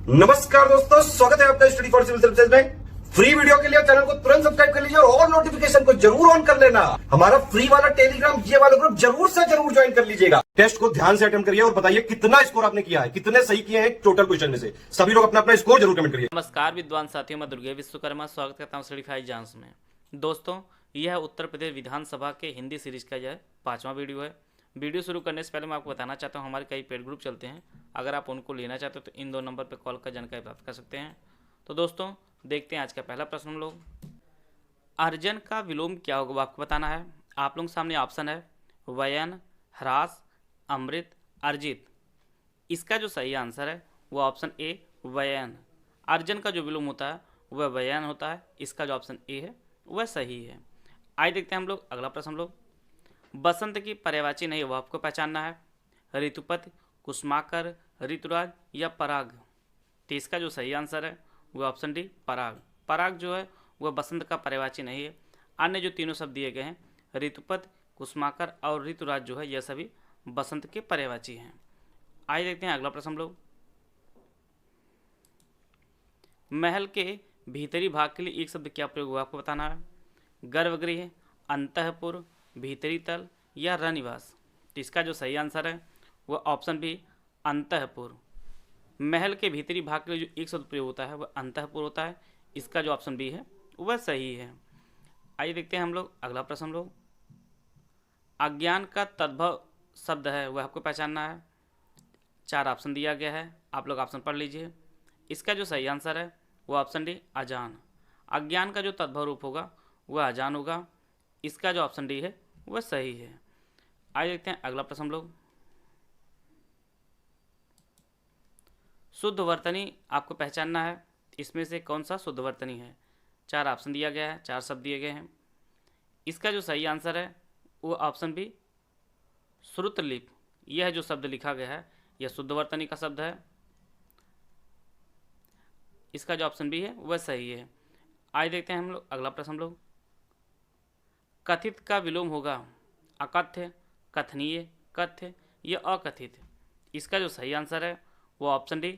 नमस्कार दोस्तों, स्वागत है आपका स्टडी फॉर सिविल सर्विसेज में। फ्री वीडियो के लिए चैनल को तुरंत सब्सक्राइब कर लीजिए और नोटिफिकेशन को जरूर ऑन कर लेना। हमारा फ्री वाला टेलीग्राम ये वाला ग्रुप जरूर से जरूर ज्वाइन कर लीजिएगा। टेस्ट को ध्यान से अटेम्प्ट करिए और बताइए कितना स्कोर आपने किया है, कितने सही किए हैं टोटल क्वेश्चन में से। सभी लोग अपना अपना स्कोर जरूर कमेंट करिए। नमस्कार विद्वान साथियों, मैं दुर्गे विश्वकर्मा स्वागत करता हूँ स्टडीफाई एग्जाम्स में। दोस्तों, यह उत्तर प्रदेश विधानसभा के हिंदी सीरीज का यह 5वां वीडियो है। वीडियो शुरू करने से पहले मैं आपको बताना चाहता हूँ, हमारे कई पेड ग्रुप चलते हैं। अगर आप उनको लेना चाहते हो तो इन 2 नंबर पर कॉल कर जानकारी प्राप्त कर सकते हैं। तो दोस्तों, देखते हैं आज का पहला प्रश्न हम लोग। अर्जन का विलोम क्या होगा, वो आपको बताना है। आप लोगों के सामने ऑप्शन है वयन, ह्रास, अमृत, अर्जित। इसका जो सही आंसर है वो ऑप्शन ए वयन। अर्जन का जो विलोम होता है वह वयन होता है। इसका जो ऑप्शन ए है वह सही है। आइए देखते हैं हम लोग अगला प्रश्न। हम लोग बसंत की पर्यायवाची नहीं, वो आपको पहचानना है। ऋतुपति, कुसुमाकर, ऋतुराज या पराग। तो इसका जो सही आंसर है वो ऑप्शन डी पराग। पराग जो है वह बसंत का पर्यायवाची नहीं है। अन्य जो तीनों शब्द दिए गए हैं ऋतुपति, कुसुमाकर और ऋतुराज जो है यह सभी बसंत के पर्यायवाची हैं। आइए देखते हैं अगला प्रश्न हम लोग। महल के भीतरी भाग के लिए एक शब्द क्या प्रयोग हुआ, आपको बताना है। गर्भगृह, अंतःपुर, भीतरी तल या रनिवास। तो इसका जो सही आंसर है वह ऑप्शन बी अंतःपुर। महल के भीतरी भाग के लिए जो एक शब्द प्रयोग होता है वह अंतःपुर होता है। इसका जो ऑप्शन बी है वह सही है। आइए देखते हैं हम लोग अगला प्रश्न। हम लोग अज्ञान का तद्भव शब्द है वह आपको पहचानना है। 4 ऑप्शन दिया गया है, आप लोग ऑप्शन पढ़ लीजिए। इसका जो सही आंसर है वह ऑप्शन डी अजान। अज्ञान का जो तद्भव रूप होगा वह अजान होगा। इसका जो ऑप्शन डी है वह सही है। आइए देखते हैं अगला प्रश्न हम लोग। शुद्ध वर्तनी आपको पहचानना है। इसमें से कौन सा शुद्ध वर्तनी है। 4 ऑप्शन दिया गया है, 4 शब्द दिए गए हैं। इसका जो सही आंसर है वो ऑप्शन बी श्रुतलिप। यह जो शब्द लिखा गया है यह शुद्ध वर्तनी का शब्द है। इसका जो ऑप्शन बी है वह सही है। आइए देखते हैं हम लोग अगला प्रश्न। हम लोग कथित का विलोम होगा अकथ्य, कथनीय, कथ्य या अकथित। इसका जो सही आंसर है वो ऑप्शन डी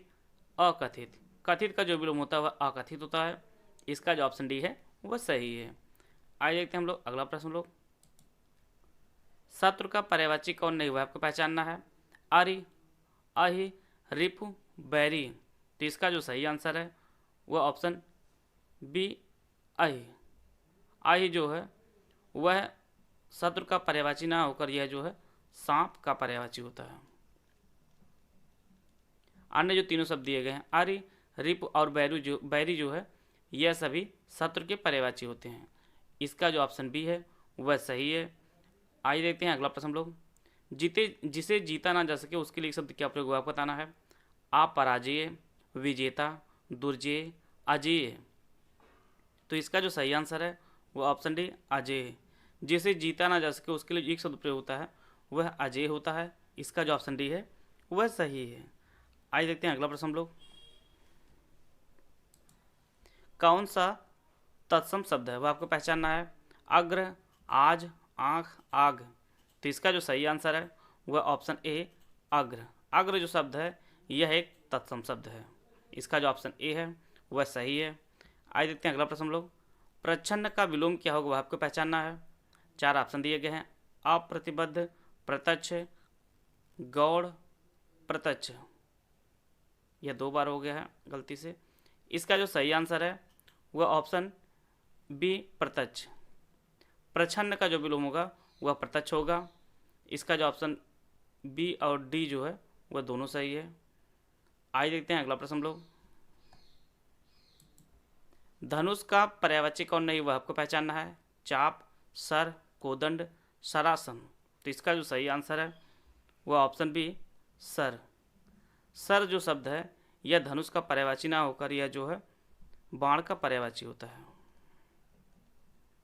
अकथित। कथित का जो विलोम होता है वह अकथित होता है। इसका जो ऑप्शन डी है वह सही है। आइए देखते हैं हम लोग अगला प्रश्न। लोग शत्रु का पर्यायवाची कौन नहीं हुआ, आपको पहचानना है। आरि, अहि, रिपु, बैरी। तो इसका जो सही आंसर है वह ऑप्शन बी अहि। अहि जो है वह शत्रु का पर्यायवाची ना होकर यह जो है सांप का पर्यायवाची होता है। अन्य जो तीनों शब्द दिए गए हैं आरि, रिप और बैरी जो है यह सभी शत्रु के पर्यायवाची होते हैं। इसका जो ऑप्शन बी है वह सही है। आइए देखते हैं अगला प्रश्न। हम लोग जिसे जीता ना जा सके उसके लिए शब्द क्या प्रयोग हुआ, आपको बताना है। अपराजेय, विजेता, दुर्जेय, अजेय। तो इसका जो सही आंसर है वो ऑप्शन डी अजेय। जिसे जीता ना जा सके उसके लिए एक शब्द प्रयोग होता है वह अजेय होता है। इसका जो ऑप्शन डी है वह सही है। आइए देखते हैं अगला प्रश्न। हम लोग कौन सा तत्सम शब्द है वह आपको पहचानना है। अग्र, आज, आँख, आग। तो इसका जो सही आंसर है वह ऑप्शन ए अग्र। अग्र जो शब्द है यह एक तत्सम शब्द है। इसका जो ऑप्शन ए है वह सही है। आइए देखते हैं अगला प्रश्न। हम लोग प्रच्छन्न का विलोम क्या होगा वह आपको पहचानना है। 4 ऑप्शन दिए गए हैं। अप्रतिबद्ध, प्रत्यक्ष, गौड़, प्रत्यक्ष। यह 2 बार हो गया है गलती से। इसका जो सही आंसर है वह ऑप्शन बी प्रत्यक्ष। प्रच्छन्न का जो विलोम होगा वह प्रत्यक्ष होगा। इसका जो ऑप्शन बी और डी जो है वह दोनों सही है। आइए देखते हैं अगला प्रश्न। हम लोग धनुष का पर्यायवाची कौन नहीं वह आपको पहचानना है। चाप, सर, कोदंड, सरासन। तो इसका जो सही आंसर है वह ऑप्शन बी सर। सर जो शब्द है यह धनुष का पर्यायवाची ना होकर यह जो है बाण का पर्यायवाची होता है।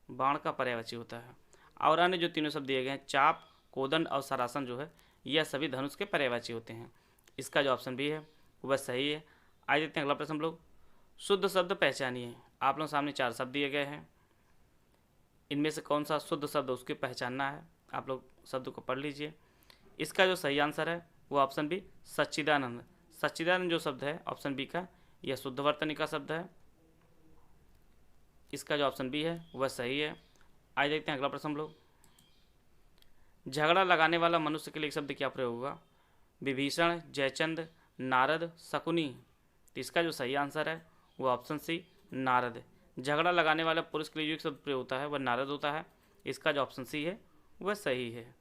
बाण का पर्यायवाची होता है। और अन्य जो तीनों शब्द दिए गए हैं चाप, कोदंड और सरासन जो है यह सभी धनुष के पर्यायवाची होते हैं। इसका जो ऑप्शन बी है वह सही है। आइए देखते हैं अगला प्रश्न। हम लोग शुद्ध शब्द पहचानिए। आप लोग सामने 4 शब्द दिए गए हैं। इनमें से कौन सा शुद्ध शब्द उसकी पहचानना है। आप लोग शब्द को पढ़ लीजिए। इसका जो सही आंसर है वो ऑप्शन बी सच्चिदानंद। सच्चिदानंद जो शब्द है ऑप्शन बी का, यह शुद्ध वर्तनी का शब्द है। इसका जो ऑप्शन बी है वह सही है। आइए देखते हैं अगला प्रश्न हम लोग। झगड़ा लगाने वाला मनुष्य के लिए एक शब्द क्या प्रयोग होगा? विभीषण, जयचंद, नारद, शकुनी। तो इसका जो सही आंसर है वो ऑप्शन सी नारद। झगड़ा लगाने वाला पुरुष के लिए जो एक शब्द प्रयोग होता है वह नारद होता है। इसका जो ऑप्शन सी है वह सही है।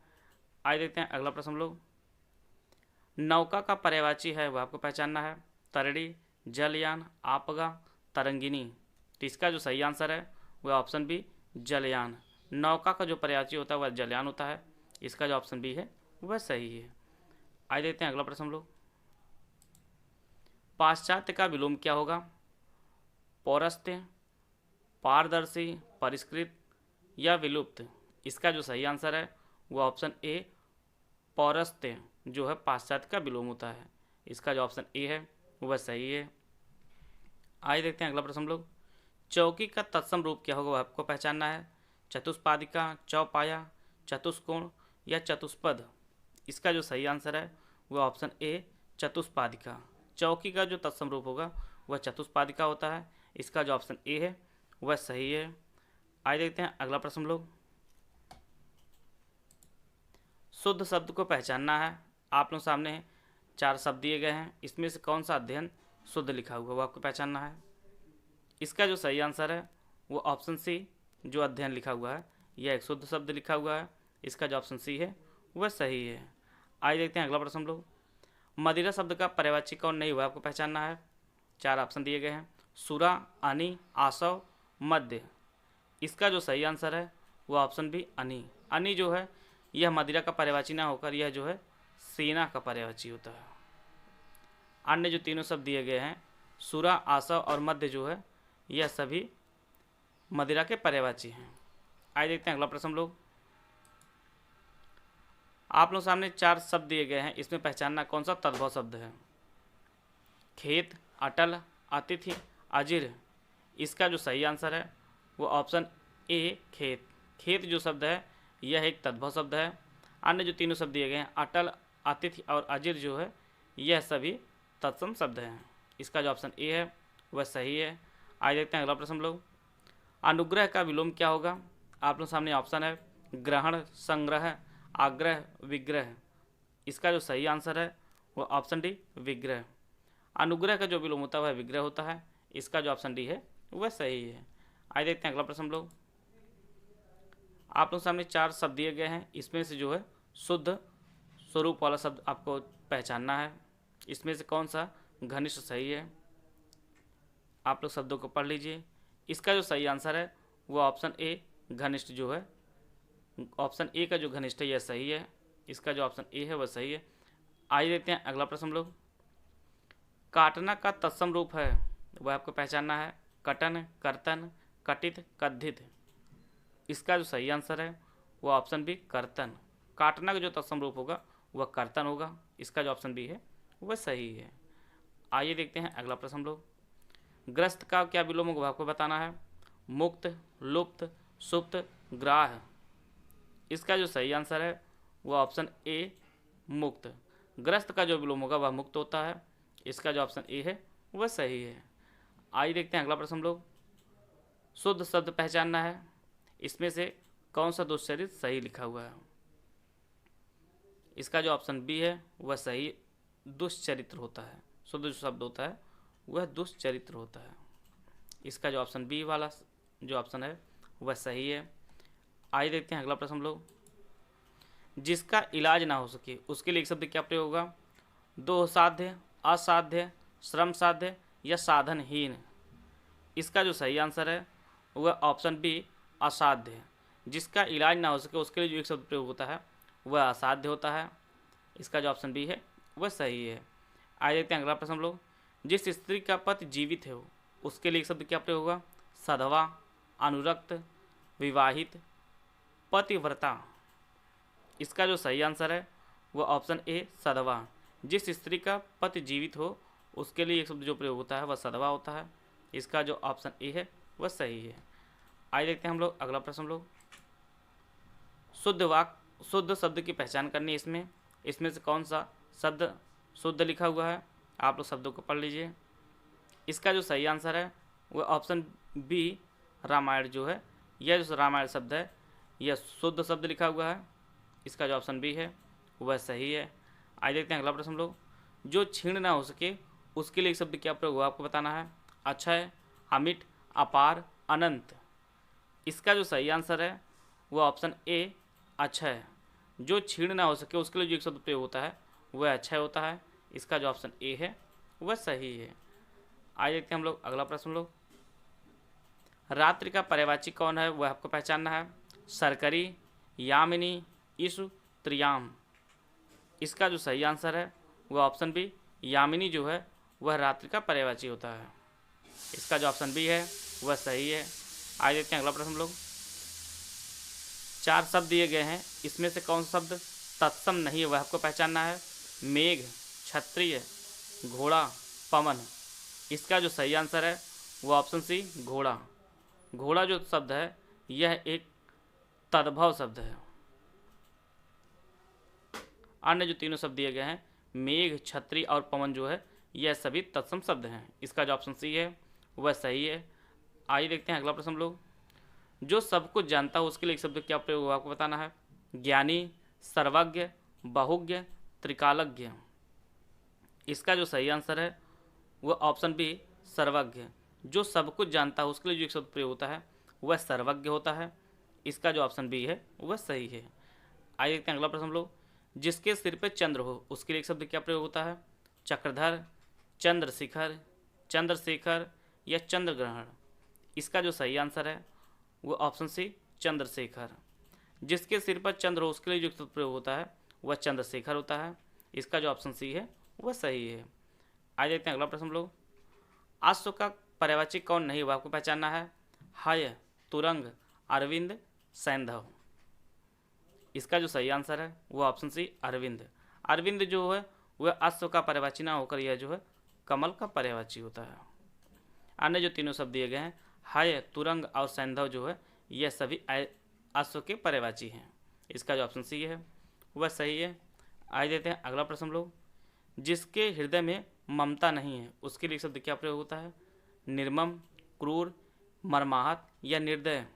आइए देखते हैं अगला प्रश्न हम लोग। नौका का पर्यायवाची है वह आपको पहचानना है। तरड़ी, जलयान, आपगा, तरंगिनी। तो इसका जो सही आंसर है वह ऑप्शन बी जलयान। नौका का जो पर्यायवाची होता है वह जलयान होता है। इसका जो ऑप्शन बी है वह सही है। आइए देखते हैं अगला प्रश्न हम लोग। पाश्चात्य का विलोम क्या होगा? पौरस्त्य, पारदर्शी, परिष्कृत या विलुप्त। इसका जो सही आंसर है वह ऑप्शन ए पौरस्त्य जो है पाश्चात्य का विलोम होता है। इसका जो ऑप्शन ए है वह सही है। आइए देखते हैं अगला प्रश्न हम लोग। चौकी का तत्सम रूप क्या होगा वह आपको पहचानना है। चतुष्पादिका, चौपाया, चतुष्कोण या चतुष्पद। इसका जो सही आंसर है वह ऑप्शन ए चतुष्पादिका। चौकी का जो तत्सम रूप होगा वह चतुष्पादिका होता है। इसका जो ऑप्शन ए है वह सही है। आइए देखते हैं अगला प्रश्न हम लोग। शुद्ध शब्द को पहचानना है। आप लोग सामने 4 शब्द दिए गए हैं, इसमें से कौन सा अध्ययन शुद्ध लिखा हुआ वो आपको पहचानना है। इसका जो सही आंसर है वो ऑप्शन सी जो अध्ययन लिखा हुआ है यह एक शुद्ध शब्द लिखा हुआ है। इसका जो ऑप्शन सी है वह सही है। आइए देखते हैं अगला प्रश्न हम लोग। मदिरा शब्द का पर्यायवाची कौन नहीं हुआ आपको पहचानना है। 4 ऑप्शन दिए गए हैं। सुरा, अनी, आसव, मध्य। इसका जो सही आंसर है वह ऑप्शन बी अनी। अनी जो है यह मदिरा का पर्यायवाची ना होकर यह जो है सेना का पर्यायवाची होता है। अन्य जो तीनों शब्द दिए गए हैं सुरा, आसव और मध्य जो है यह सभी मदिरा के पर्यायवाची हैं। आइए देखते हैं अगला प्रश्न हम लोग। आप लोग सामने 4 शब्द दिए गए हैं, इसमें पहचानना कौन सा तद्भव शब्द है। खेत, अटल, अतिथि, अजिर। इसका जो सही आंसर है वो ऑप्शन ए खेत। खेत जो शब्द है यह एक तद्भव शब्द है। अन्य जो तीनों शब्द दिए गए हैं अटल, अतिथि और अजिर जो है यह सभी तत्सम शब्द हैं। इसका जो ऑप्शन ए है वह सही है। आइए देखते हैं अगला प्रश्न हम लोग। अनुग्रह का विलोम क्या होगा? आप लोग सामने ऑप्शन है ग्रहण, संग्रह, आग्रह, विग्रह। इसका जो सही आंसर है वह ऑप्शन डी विग्रह। अनुग्रह का जो विलोम होता है वह विग्रह होता है। इसका जो ऑप्शन डी है वह सही है। आइए देखते हैं अगला प्रश्न हम लोग। आप लोग सामने 4 शब्द दिए गए हैं, इसमें से जो है शुद्ध स्वरूप वाला शब्द आपको पहचानना है। इसमें से कौन सा घनिष्ठ सही है? आप लोग शब्दों को पढ़ लीजिए। इसका जो सही आंसर है वो ऑप्शन ए घनिष्ठ जो है, ऑप्शन ए का जो घनिष्ठ है यह सही है। इसका जो ऑप्शन ए है वह सही है। आइए देखते हैं अगला प्रश्न हम लोग। काटना का तत्सम रूप है वह आपको पहचानना है। कटन, कर्तन, कटित, कद्धित। इसका जो सही आंसर है वो ऑप्शन बी कर्तन। काटना का जो तत्सम रूप होगा वह कर्तन होगा। इसका जो ऑप्शन बी है वह सही है। आइए देखते हैं अगला प्रश्न हम लोग। ग्रस्त का क्या विलोम होगा आपको बताना है। मुक्त, लुप्त, सुप्त, ग्राह। इसका जो सही आंसर है वह ऑप्शन ए मुक्त। ग्रस्त का जो विलोम होगा वह मुक्त होता है। इसका जो ऑप्शन ए है वह सही है। आइए देखते हैं अगला प्रश्न हम लोग। शुद्ध शब्द पहचानना है, इसमें से कौन सा दुश्चरित सही लिखा हुआ है। इसका जो ऑप्शन बी है वह सही दुष्चरित्र होता है। शुद्ध जो शब्द होता है वह दुष्चरित्र होता है। इसका जो ऑप्शन बी वाला जो ऑप्शन है वह सही है। आइए देखते हैं अगला प्रश्न हम लोग। जिसका इलाज ना हो सके उसके लिए एक शब्द क्या प्रयोग होगा। दोसाध्य, असाध्य, श्रम साध्य या साधनहीन। इसका जो सही आंसर है वह ऑप्शन बी असाध्य। जिसका इलाज ना हो सके उसके लिए जो एक शब्द प्रयोग होता है वह असाध्य होता है। इसका जो ऑप्शन बी है वह सही है। आइए देखते हैं अगला प्रश्न हम लोग। जिस स्त्री का पति जीवित है उसके लिए एक शब्द क्या प्रयोग होगा। सधवा, अनुरक्त, विवाहित, पतिव्रता। इसका जो सही आंसर है वह ऑप्शन ए सधवा। जिस स्त्री का पति जीवित हो उसके लिए एक शब्द जो प्रयोग होता है वह सधवा होता है। इसका जो ऑप्शन ए है वह सही है। आइए देखते हैं हम लोग अगला प्रश्न हम लोग। शुद्ध शब्द की पहचान करनी है। इसमें से कौन सा शब्द शुद्ध लिखा हुआ है। आप लोग शब्दों को पढ़ लीजिए। इसका जो सही आंसर है वह ऑप्शन बी रामायण जो है, यह जो रामायण शब्द है यह शुद्ध शब्द लिखा हुआ है। इसका जो ऑप्शन बी है वह सही है। आइए देखते हैं अगला प्रश्न हम लोग। जो छीण ना हो सके उसके लिए एक शब्द क्या प्रयोग हुआ आपको बताना है। अक्षय, अमिट, अपार, अनंत। इसका जो सही आंसर है वह ऑप्शन ए अक्षय। जो छीण ना हो सके उसके लिए जो एक शब्द प्रयोग होता है वह अक्षय होता है। इसका जो ऑप्शन ए है वह सही है। आइए देखते हैं हम लोग अगला प्रश्न लोग। रात्रि का पर्यायवाची कौन है वह आपको पहचानना है। सरकरी, यामिनी, ईशु, त्रियाम। इसका जो सही आंसर है वह ऑप्शन बी यामिनी जो है वह रात्रि का पर्यायवाची होता है। इसका जो ऑप्शन बी है वह सही है। आइए देखते हैं अगला प्रश्न लोग। 4 शब्द दिए गए हैं, इसमें से कौन सा शब्द तत्सम नहीं है वह आपको पहचानना है। मेघ, क्षत्रिय, घोड़ा, पवन। इसका जो सही आंसर है वह ऑप्शन सी घोड़ा। घोड़ा जो शब्द है यह एक तद्भव शब्द है। अन्य जो तीनों शब्द दिए गए हैं मेघ, क्षत्रिय और पवन जो है यह सभी तत्सम शब्द हैं। इसका जो ऑप्शन सी है वह सही है। आइए देखते हैं अगला प्रश्न हम लोग। जो सब कुछ जानता हो उसके लिए एक शब्द क्या प्रयोग होगा आपको बताना है। ज्ञानी, सर्वज्ञ, बहुज्ञ, त्रिकालज्ञ। इसका जो सही आंसर है वह ऑप्शन बी सर्वज्ञ। जो सब कुछ जानता हो उसके लिए जो एक शब्द प्रयोग होता है वह सर्वज्ञ होता है। इसका जो ऑप्शन बी है वह सही है। आइए देखते हैं अगला प्रश्न हम लोग। जिसके सिर पे चंद्र हो उसके लिए एक शब्द क्या प्रयोग होता है। चक्रधर, चंद्रशिखर, चंद्रशेखर या चंद्रग्रहण। इसका जो सही आंसर है वह ऑप्शन सी चंद्रशेखर। जिसके सिर पर चंद्र हो उसके लिए जो शब्द प्रयोग होता है वह चंद्रशेखर होता है। इसका जो ऑप्शन सी है वह सही है। आइए देखते हैं अगला प्रश्न हम लोग। अश्व का पर्यायवाची कौन नहीं वह आपको पहचानना है। हय, तुरंग, अरविंद, सैंधव। इसका जो सही आंसर है वह ऑप्शन सी अरविंद। अरविंद जो है वह अश्व का पर्यायवाची ना होकर यह जो है कमल का पर्यायवाची होता है। अन्य जो तीनों शब्द दिए गए हैं हय, तुरंग और सैंधव जो है यह सभी अश्व के पर्यायवाची हैं। इसका जो ऑप्शन सी है वह सही है। आइए देते हैं अगला प्रश्न लोग। जिसके हृदय में ममता नहीं है उसके लिए शब्द क्या प्रयोग होता है। निर्मम, क्रूर, मर्माहत या निर्दय।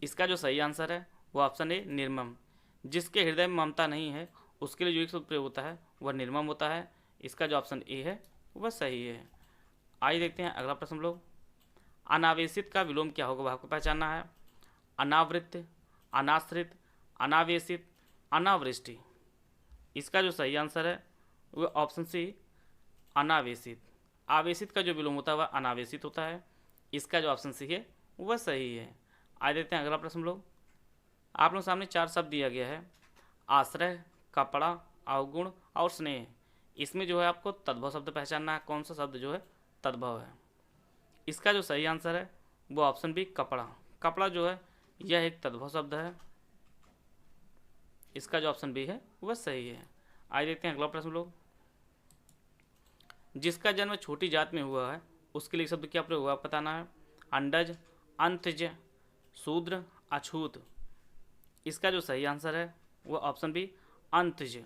इसका जो सही आंसर है वह ऑप्शन ए निर्मम। जिसके हृदय में ममता नहीं है उसके लिए जो एक शब्द प्रयोग होता है वह निर्मम होता है। इसका जो ऑप्शन ए है वह सही है। आइए देखते हैं अगला प्रश्न लोग। अनावेशित का विलोम क्या होगा वह आपको पहचानना है। अनावृत, अनाश्रित, अनावेशित, अनावृष्टि। इसका जो सही आंसर है वह ऑप्शन सी अनावेशित। आवेशित का जो विलोम होता है वह अनावेशित होता है। इसका जो ऑप्शन सी है वह सही है। आइए देखते हैं अगला प्रश्न लोग। आप लोग सामने 4 शब्द दिया गया है। आश्रय, कपड़ा, अवगुण और स्नेह। इसमें जो है आपको तद्भव शब्द पहचानना है। कौन सा शब्द जो है तद्भव है। इसका जो सही आंसर है वो ऑप्शन बी कपड़ा। कपड़ा जो है यह एक तद्भव शब्द है। इसका जो ऑप्शन बी है वह सही है। आइए देखते हैं अगला प्रश्न लोग। जिसका जन्म छोटी जात में हुआ है उसके लिए शब्द क्या प्रयोग हुआ बताना है। अंडज, अंतज, शूद्र, अछूत। इसका जो सही आंसर है वह ऑप्शन बी अंतज।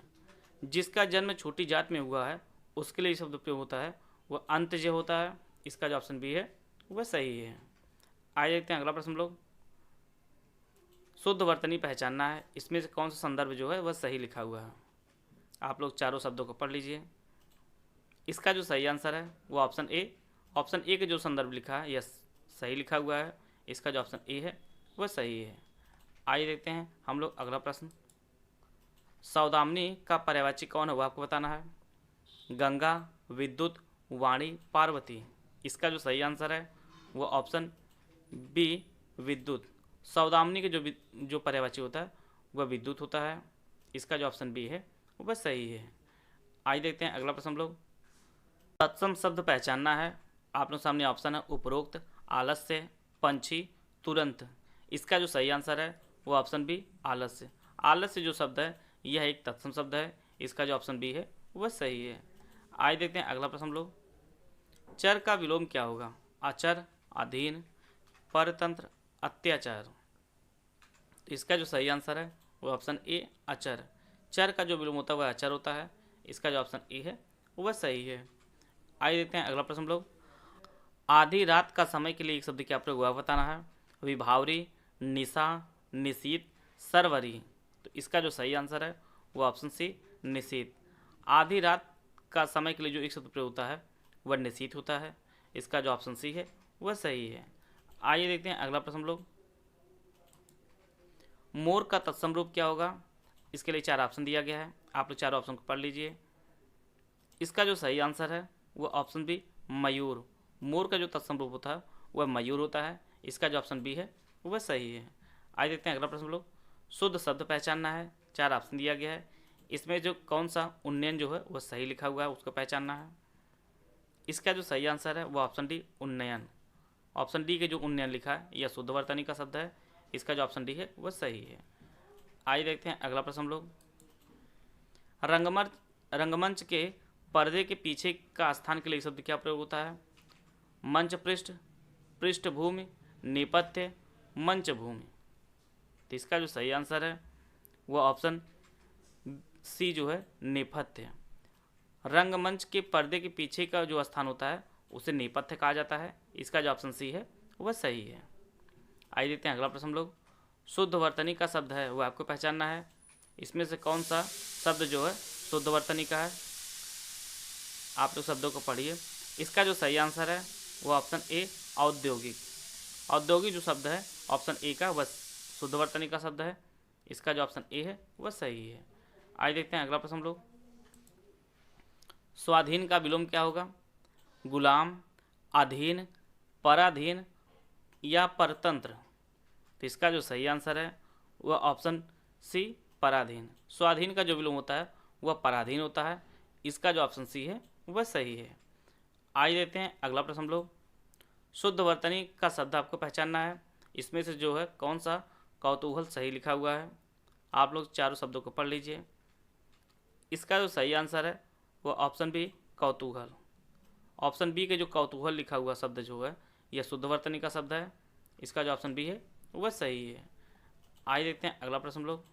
जिसका जन्म छोटी जात में हुआ है उसके लिए शब्द प्रयोग होता है वह अंतज होता है। इसका जो ऑप्शन बी है वह सही है। आइए देखते हैं अगला प्रश्न लोग। शुद्ध वर्तनी पहचानना है। इसमें से कौन सा संदर्भ जो है वह सही लिखा हुआ है। आप लोग चारों शब्दों को पढ़ लीजिए। इसका जो सही आंसर है वो ऑप्शन ए के जो संदर्भ लिखा है यह सही लिखा हुआ है। इसका जो ऑप्शन ए है वह सही है। आइए देखते हैं हम लोग अगला प्रश्न। सौदामिनी का पर्यायवाची कौन है वो आपको बताना है। गंगा, विद्युत, वाणी, पार्वती। इसका जो सही आंसर है वो ऑप्शन बी विद्युत। सौदामिनी के जो पर्यायवाची होता है वह विद्युत होता है। इसका जो ऑप्शन बी है वह सही है। आइए देखते हैं अगला प्रश्न हम लोग। तत्सम शब्द पहचानना है। आप लोग सामने ऑप्शन है उपरोक्त, आलस्य, पंछी, तुरंत। इसका जो सही आंसर है वो ऑप्शन बी आलस्य। आलस्य जो शब्द है यह एक तत्सम शब्द है। इसका जो ऑप्शन बी है वह सही है। आइए देखते हैं अगला प्रश्न हम लोग। चर का विलोम क्या होगा। अचर, अधीन, परतंत्र, अत्याचार। इसका जो सही आंसर है वो ऑप्शन ए अचर। चर का जो विलोम होता है वह अचर होता है। इसका जो ऑप्शन ए है वह सही है। आइए देखते हैं अगला प्रश्न हम लोग। आधी रात का समय के लिए एक शब्द क्या प्रयोग हुआ बताना है। विभावरी, निशा, निशीत, सरवरी। तो इसका जो सही आंसर है वो ऑप्शन सी निशीत। आधी रात का समय के लिए जो एक शब्द प्रयोग होता है वह निशीत होता है। इसका जो ऑप्शन सी है वह सही है। आइए देखते हैं अगला प्रश्न हम लोग। मोर का तत्सम रूप क्या होगा। इसके लिए 4 ऑप्शन दिया गया है, आप लोग 4 ऑप्शन को पढ़ लीजिए। इसका जो सही आंसर है वह ऑप्शन बी मयूर। मोर का जो तत्सम रूप होता है वह मयूर होता है। इसका जो ऑप्शन बी है वह सही है। आइए देखते हैं अगला प्रश्न हम लोग। शुद्ध शब्द पहचानना है, 4 ऑप्शन दिया गया है। इसमें जो कौन सा उन्नयन जो है वह सही लिखा हुआ है उसको पहचानना है। इसका जो सही आंसर है वह ऑप्शन डी उन्नयन। ऑप्शन डी के जो उन्नयन लिखा है यह शुद्ध वर्तनी का शब्द है। इसका जो ऑप्शन डी है वह सही है। आइए देखते हैं अगला प्रश्न हम लोग। रंगमंच के पर्दे के पीछे का स्थान के लिए शब्द क्या प्रयोग होता है। मंच पृष्ठ, पृष्ठभूमि, नेपथ्य, मंच भूमि। तो इसका जो सही आंसर है वह ऑप्शन सी जो है नेपथ्य। रंगमंच के पर्दे के पीछे का जो स्थान होता है उसे नेपथ्य कहा जाता है। इसका जो ऑप्शन सी है वह सही है। आइए देखते हैं अगला प्रश्न हम लोग। शुद्ध वर्तनी का शब्द है वह आपको पहचानना है। इसमें से कौन सा शब्द जो है शुद्ध वर्तनी का है। आप लोग शब्दों को पढ़िए। इसका जो सही आंसर है वह ऑप्शन ए औद्योगिक। औद्योगिक जो शब्द है ऑप्शन ए का वह शुद्ध वर्तनी का शब्द है। इसका जो ऑप्शन ए है वह सही है। आइए देखते हैं अगला प्रश्न हम लोग। स्वाधीन का विलोम क्या होगा। गुलाम, अधीन, पराधीन या परतंत्र। तो इसका जो सही आंसर है वह ऑप्शन सी पराधीन। स्वाधीन का जो विलोम होता है वह पराधीन होता है। इसका जो ऑप्शन सी है वह सही है। आइए देखते हैं अगला प्रश्न हम लोग। शुद्ध वर्तनी का शब्द आपको पहचानना है। इसमें से जो है कौन सा कौतूहल सही लिखा हुआ है। आप लोग 4 शब्दों को पढ़ लीजिए। इसका जो सही आंसर है वह ऑप्शन बी कौतूहल। ऑप्शन बी के जो कौतूहल लिखा हुआ शब्द जो है यह शुद्ध वर्तनी का शब्द है। इसका जो ऑप्शन बी है वह सही है। आइए देखते हैं अगला प्रश्न हम लोग।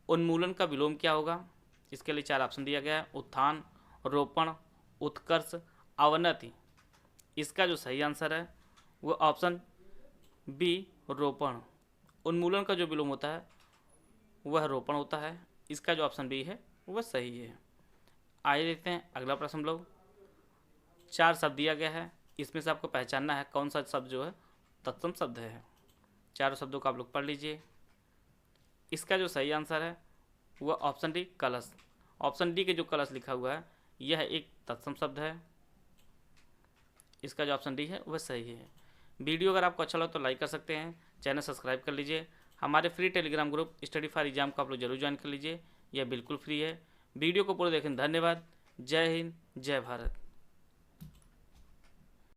उन्मूलन का विलोम क्या होगा। इसके लिए 4 ऑप्शन दिया गया है। उत्थान, रोपण, उत्कर्ष, अवनति। इसका जो सही आंसर है वह ऑप्शन बी रोपण। उन्मूलन का जो विलोम होता है वह रोपण होता है। इसका जो ऑप्शन बी है वह सही है। आइए देखते हैं अगला प्रश्न हम लोग। 4 शब्द दिया गया है। इसमें से आपको पहचानना है कौन सा शब्द जो है तत्सम शब्द है। 4 शब्दों को आप लोग पढ़ लीजिए। इसका जो सही आंसर है वह ऑप्शन डी कलश। ऑप्शन डी के जो कलश लिखा हुआ है यह एक तत्सम शब्द है। इसका जो ऑप्शन डी है वह सही है। वीडियो अगर आपको अच्छा लगा तो लाइक कर सकते हैं, चैनल सब्सक्राइब कर लीजिए। हमारे free Telegram group study for exam को आप लोग जरूर ज्वाइन कर लीजिए, यह बिल्कुल फ्री है। वीडियो को पूरा देखें, धन्यवाद। जय हिंद, जय भारत।